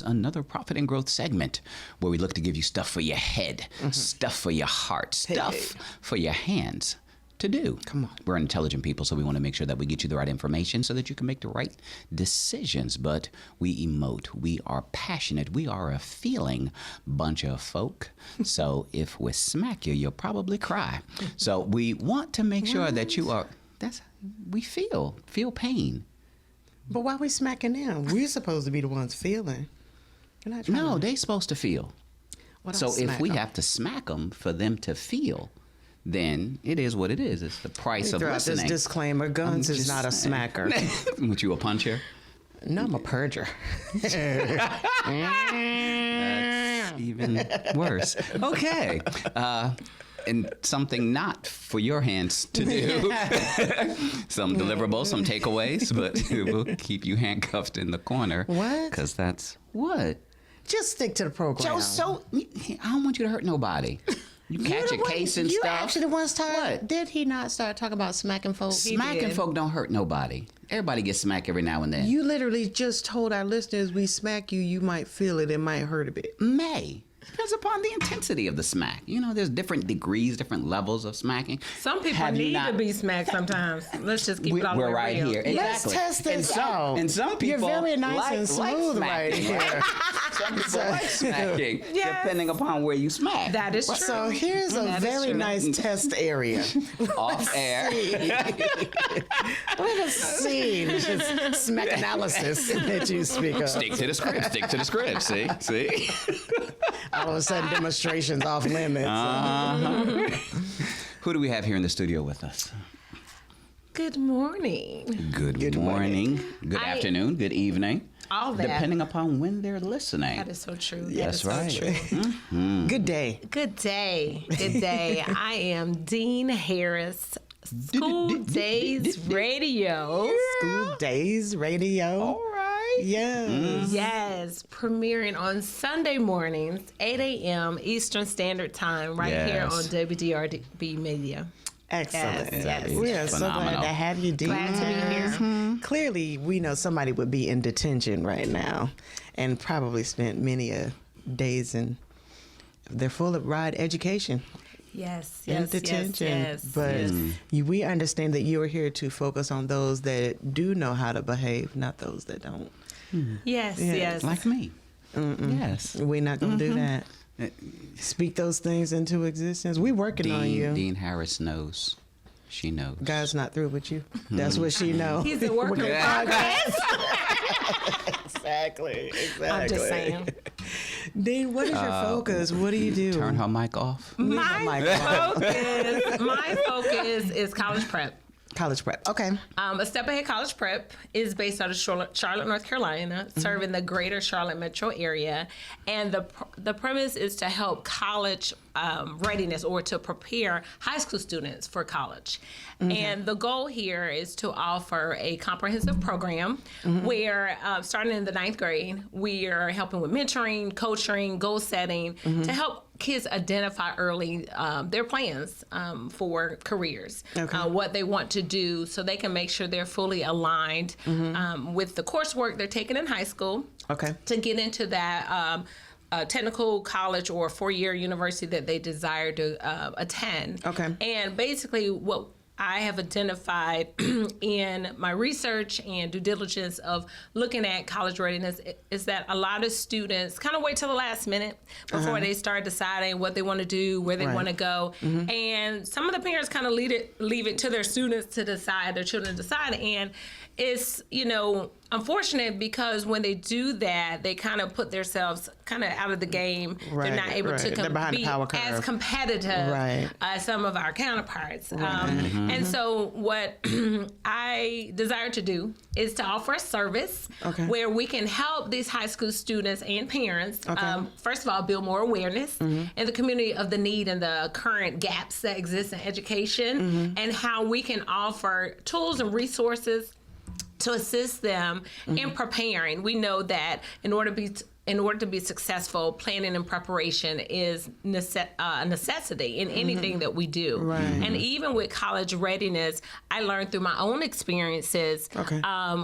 Another profit and growth segment where we look to give you stuff for your head, stuff for your heart, stuff for your hands to do. Come on. We're intelligent people, so we want to make sure that we get you the right information so that you can make the right decisions. But we emote. We are passionate. We are a feeling bunch of folk. So if we smack you, you'll probably cry. So we want to make sure that you are, we feel pain. But why are we smacking them? We're supposed to be the ones feeling. No, they supposed to feel. So if we have to smack them for them to feel, then it is what it is. It's the price of listening. This disclaimer, G.U.N.S is not a smacker. What, you a puncher? No, I'm a purger. That's even worse. Okay. And something not for your hands to do. Some deliverables, some takeaways, but we'll keep you handcuffed in the corner. What? Because that's what? Just stick to the program. I don't want you to hurt nobody. You catch a case and stuff. You actually once started. What? Did he not start talking about smacking folk? Smacking folk don't hurt nobody. Everybody gets smacked every now and then. You literally just told our listeners, we smack you, you might feel it might hurt a bit. Depends upon the intensity of the smack. You know, there's different degrees, different levels of smacking. Some people need to be smacked sometimes. Let's just keep it all the way right real. here. Exactly. Let's test this out. And some people You're very nice and smooth right here. Some people like smacking, depending upon where you smack. That is true. So here's a very nice test area. Off air. Let us see this smack analysis that you speak of. Stick to the script. Stick to the script. See? All of a sudden, demonstrations off limits. Who do we have here in the studio with us? Good morning. Good morning. Good afternoon. Good evening. All that. Depending upon when they're listening. That is so true. That's right. So true. Mm-hmm. Good day. Good day. Good day. I am Dean Harris, School Days Radio. School Days Radio. All right. Yes. Yes, premiering on Sunday mornings, 8 a.m. Eastern Standard Time, right here on WDRBmedia. Excellent. Yes. We are so glad to have you, Dean. Glad to be here. Clearly, we know somebody would be in detention right now and probably spent many days in their full ride education. Yes. In detention. Yes. But we understand that you are here to focus on those that do know how to behave, not those that don't. Yes. Like me. Yes. We're not going to do that. Speak those things into existence. We're working on you. Dean Harris knows. She knows. God's not through with you. That's what she knows. He's a work in progress. Exactly. I'm just saying. Dean, what is your focus? What do you do? Turn her mic off. My focus is college prep. College prep. Okay. A Step Ahead College Prep is based out of Charlotte, North Carolina, serving the greater Charlotte metro area. And the premise is to help college readiness or to prepare high school students for college. And the goal here is to offer a comprehensive program where, starting in the 9th grade, we are helping with mentoring, coaching, goal setting to help kids identify early their plans for careers, what they want to do, so they can make sure they're fully aligned with the coursework they're taking in high school to get into that technical college or four-year university that they desire to attend. And basically what I have identified in my research and due diligence of looking at college readiness is that a lot of students kind of wait till the last minute before they start deciding what they want to do, where they want to go. And some of the parents kind of leave it to their students to decide, their children to decide. And it's, unfortunate because when they do that, they kind of put themselves kind of out of the game. They're not able to be as competitive as some of our counterparts. And so what I desire to do is to offer a service where we can help these high school students and parents, first of all, build more awareness in the community of the need and the current gaps that exist in education and how we can offer tools and resources to assist them in preparing. We know that in order to be successful, planning and preparation is a necessity in anything that we do. And even with college readiness, I learned through my own experiences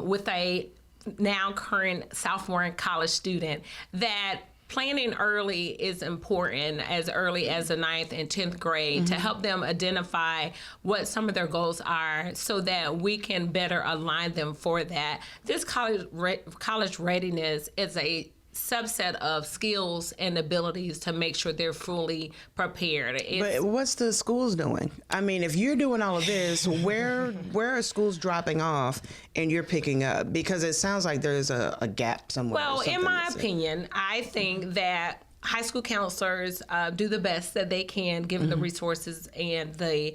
with a now current sophomore and college student that planning early is important, as early as the 9th and 10th grade, to help them identify what some of their goals are so that we can better align them for that. This college readiness is a subset of skills and abilities to make sure they're fully prepared. But what's the schools doing? I mean, if you're doing all of this, where are schools dropping off and you're picking up? Because it sounds like there's a gap somewhere. Well, in my opinion, I think that high school counselors do the best that they can, given the resources and the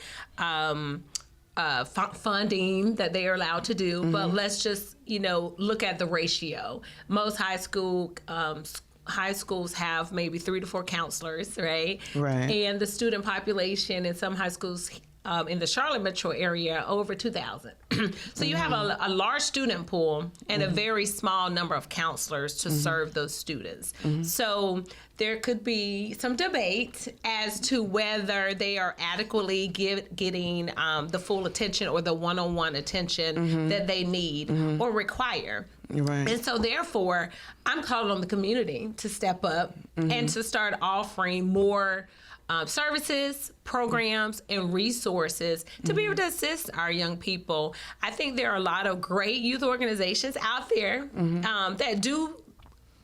funding that they are allowed to do. But let's just, look at the ratio. Most high schools have maybe 3 to 4 counselors, right? Right. And the student population in some high schools in the Charlotte metro area, over 2,000. So you have a large student pool and a very small number of counselors to serve those students. So there could be some debate as to whether they are adequately getting the full attention or the one-on-one attention that they need or require. Right. And so therefore, I'm calling on the community to step up and to start offering more services, programs, and resources to be able to assist our young people. I think there are a lot of great youth organizations out there that do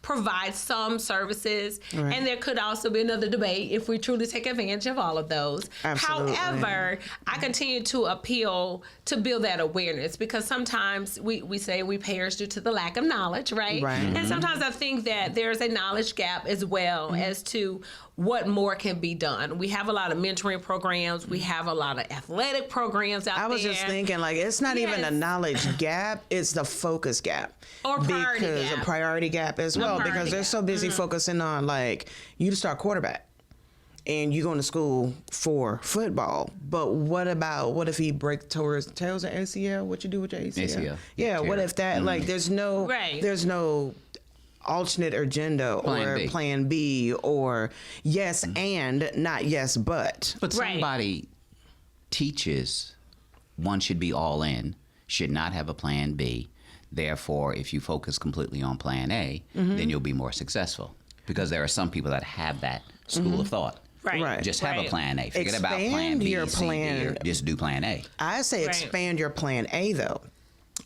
provide some services, and there could also be another debate if we truly take advantage of all of those. Absolutely. However, I continue to appeal to build that awareness, because sometimes we say we pay ours due to the lack of knowledge, right? And sometimes I think that there's a knowledge gap as well as to what more can be done. We have a lot of mentoring programs. We have a lot of athletic programs out there. I was just thinking, it's not even a knowledge gap. It's the focus gap. Or priority because gap. A priority gap as well, because they're so busy focusing on, you to start quarterback. And you're going to school for football. But what if he breaks tails or ACL? What you do with your ACL? Yeah, what if that, there's no alternate agenda or plan B or yes and not yes but. But somebody teaches one should be all in, should not have a plan B. Therefore, if you focus completely on plan A, then you'll be more successful. Because there are some people that have that school of thought. Right. Just have a plan A. Forget about plan B, your C, plan. D, or just do plan A. I say expand your plan A, though.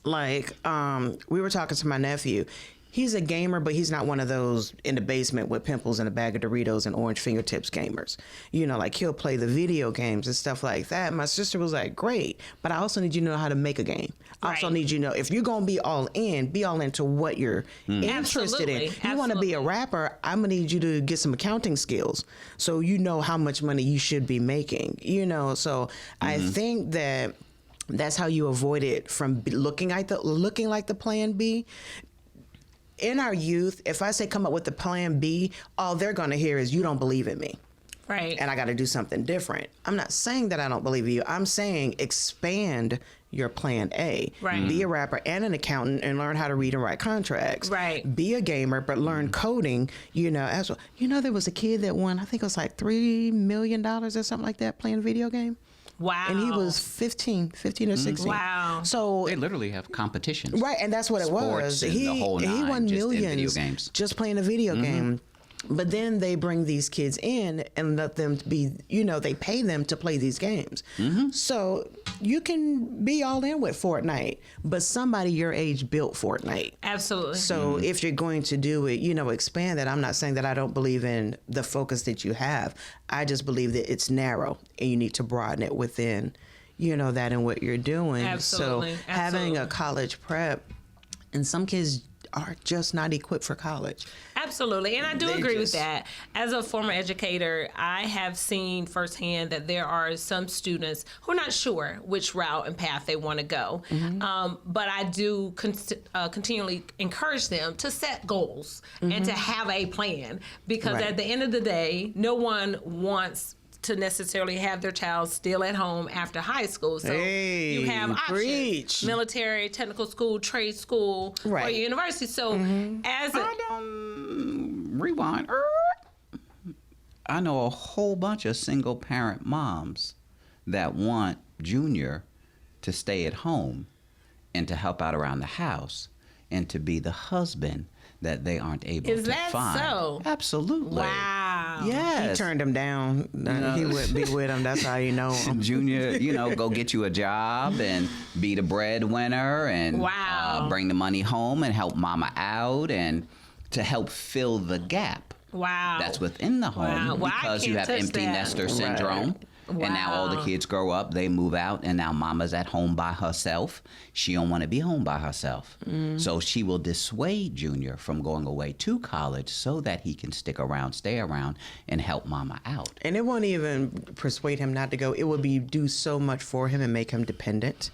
We were talking to my nephew. He's a gamer, but he's not one of those in the basement with pimples and a bag of Doritos and orange fingertips gamers. He'll play the video games and stuff like that. My sister was like, great, but I also need you to know how to make a game. I also need you to know, if you're going to be all into what you're interested in. You want to be a rapper, I'm going to need you to get some accounting skills so you know how much money you should be making. So I think that's how you avoid it from looking like the plan B. In our youth, if I say come up with the plan B, all they're going to hear is you don't believe in me. Right. And I got to do something different. I'm not saying that I don't believe in you. I'm saying expand your plan A. Right. Be a rapper and an accountant and learn how to read and write contracts. Right. Be a gamer, but learn coding, as well. There was a kid that won, I think it was like $3 million or something like that playing a video game. Wow. And he was 15 or 16. Wow. So they literally have competitions. Right, and that's what it was. He won millions video games. just playing a video game. But then they bring these kids in and let them be, they pay them to play these games. So you can be all in with Fortnite, but somebody your age built Fortnite. Absolutely. So if you're going to do it, expand that. I'm not saying that I don't believe in the focus that you have. I just believe that it's narrow and you need to broaden it within, that and what you're doing. Absolutely. So having a college prep, and some kids are just not equipped for college. Absolutely. And I do agree with that. As a former educator, I have seen firsthand that there are some students who are not sure which route and path they want to go. But I do continually encourage them to set goals and to have a plan, because at the end of the day, no one wants to necessarily have their child still at home after high school. So you have options: military, technical school, trade school, or university. So rewind. I know a whole bunch of single parent moms that want Junior to stay at home and to help out around the house. and to be the husband that they aren't able Is to that find. so? Absolutely. Wow. Yes. He turned him down. He wouldn't be with him. That's how you know him. Junior, go get you a job and be the breadwinner and Wow. bring the money home and help mama out and to help fill the gap Wow. that's within the home Wow. Well, I because you can't have touch empty that. nester syndrome. Wow. And now all the kids grow up, they move out, and now mama's at home by herself. She don't want to be home by herself. So she will dissuade Junior from going away to college so that he can stay around, and help mama out. And it won't even persuade him not to go. It will be do so much for him and make him dependent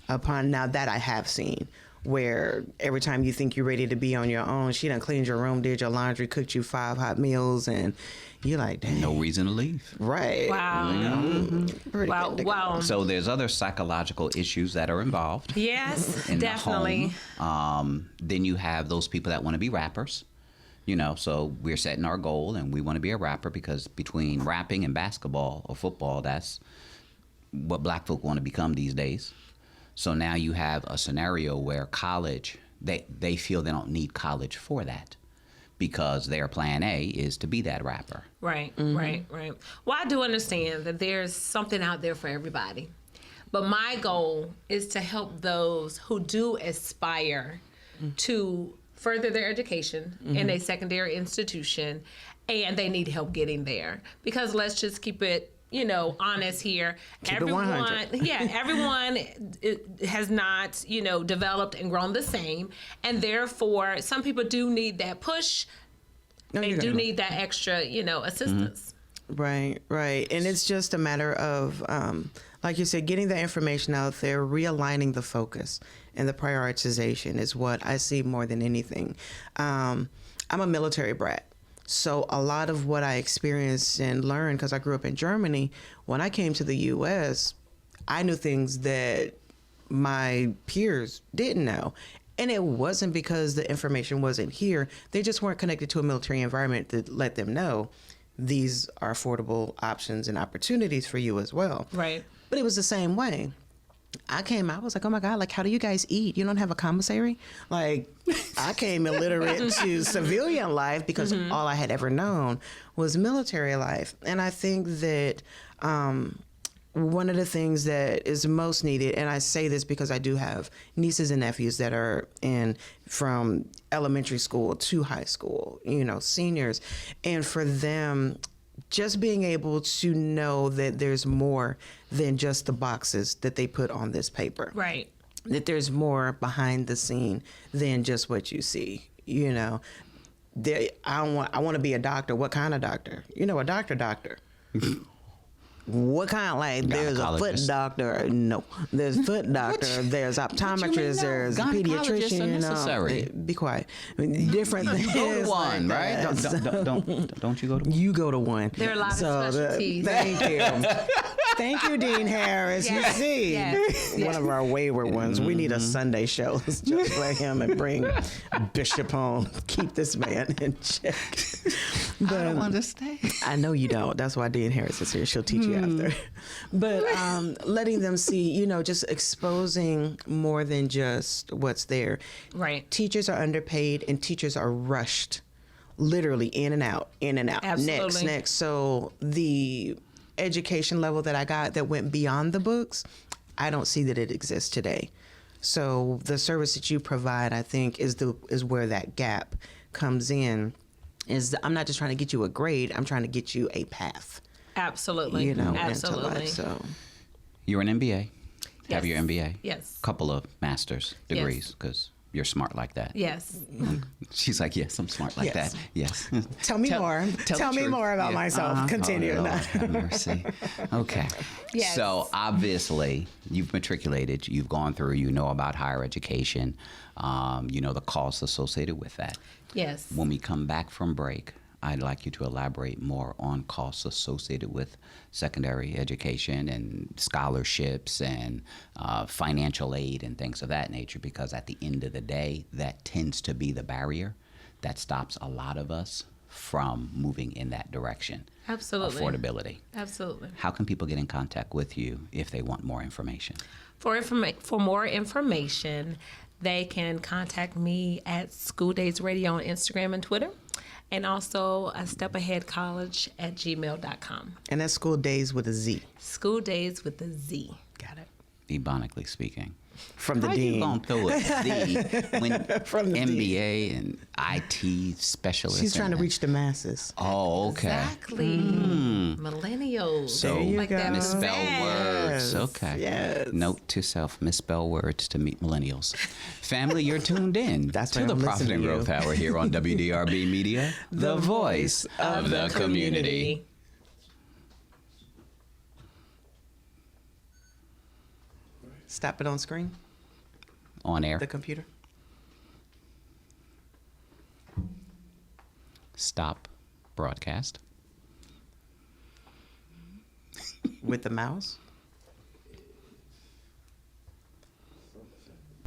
upon. Now that I have seen, where every time you think you're ready to be on your own, she done cleaned your room, did your laundry, cooked you 5 hot meals, and you're like, dang. No reason to leave. Right. Wow. Pretty Wow. good to go. Wow. So there's other psychological issues that are involved. Yes, In definitely. the home. Then you have those people that want to be rappers. So we're setting our goal and we want to be a rapper because between rapping and basketball or football, that's what black folk want to become these days. So now you have a scenario where college, they feel they don't need college for that because their plan A is to be that rapper. Right, right. Well, I do understand that there's something out there for everybody. But my goal is to help those who do aspire to further their education in a secondary institution and they need help getting there. Because let's just keep it, honest here. Keep it 100. Everyone has not, developed and grown the same. And therefore, some people do need that push. No, They you do gotta- need that extra, assistance. Right. And it's just a matter of, like you said, getting the information out there, realigning the focus and the prioritization is what I see more than anything. I'm a military brat. So a lot of what I experienced and learned, because I grew up in Germany, when I came to the U.S., I knew things that my peers didn't know. And it wasn't because the information wasn't here. They just weren't connected to a military environment that let them know these are affordable options and opportunities for you as well. Right. But it was the same way. I was like, oh my God, like, how do you guys eat? You don't have a commissary? Like, I came illiterate to civilian life because all I had ever known was military life. And I think that one of the things that is most needed, and I say this because I do have nieces and nephews that are from elementary school to high school, seniors, and for them, just being able to know that there's more than just the boxes that they put on this paper. Right. That there's more behind the scene than just what you see. I want to be a doctor. What kind of doctor? A doctor. What kind? Like, there's a foot doctor. No, there's foot doctor. There's optometrist. There's a pediatrician. Be quiet. Different things. Go to one, like right? that. Don't you go to one? You go to one. There are a lot of specialties. Thank you. Thank you, Dean Harris. Yes, You see, yes, one of our wayward ones. We need a Sunday show just for him and bring Bishop on. Keep this man in check. But I don't understand. I know you don't. That's why Dean Harris is here. She'll teach you after. But letting them see, just exposing more than just what's there. Right. Teachers are underpaid and teachers are rushed, literally in and out. Absolutely. Next. So the education level that I got that went beyond the books, I don't see that it exists today. So the service that you provide, I think, is where that gap comes in. I'm not just trying to get you a grade, I'm trying to get you a path. Absolutely. Into Absolutely. life. So You're an MBA. Have Yes. your MBA. Yes. Couple of master's degrees because you're smart like that. Yes. She's like, yes, I'm smart like Yes. that. Yes. tell me more. Tell the me truth. more about Yeah. myself. Continue. Oh, Lord, have mercy. Okay. Yes. So obviously you've matriculated, you've gone through, about higher education, the costs associated with that. Yes. When we come back from break, I'd like you to elaborate more on costs associated with secondary education and scholarships and financial aid and things of that nature, because at the end of the day, that tends to be the barrier that stops a lot of us from moving in that direction. Absolutely. Affordability. Absolutely. How can people get in contact with you if they want more information? For more information, they can contact me at School Days Radio on Instagram and Twitter, and also a Step Ahead College at gmail.com. And that's School Days with a Z. School Days with a Z. Got it. Ebonically speaking. From the How dean. you gonna throw a Z when From the MBA and IT specialist? She's trying to reach the masses. Oh, okay. Exactly. Millennials. So There you like go. that misspell fast. words. Okay. Yes. Note to self: misspell words to meet millennials. Family, you're tuned in That's to why the I'm Profit listening and to Growth you. Hour here on WDRB Media, the voice of the community. Stop it on screen, On air. the computer. Stop broadcast. With the mouse.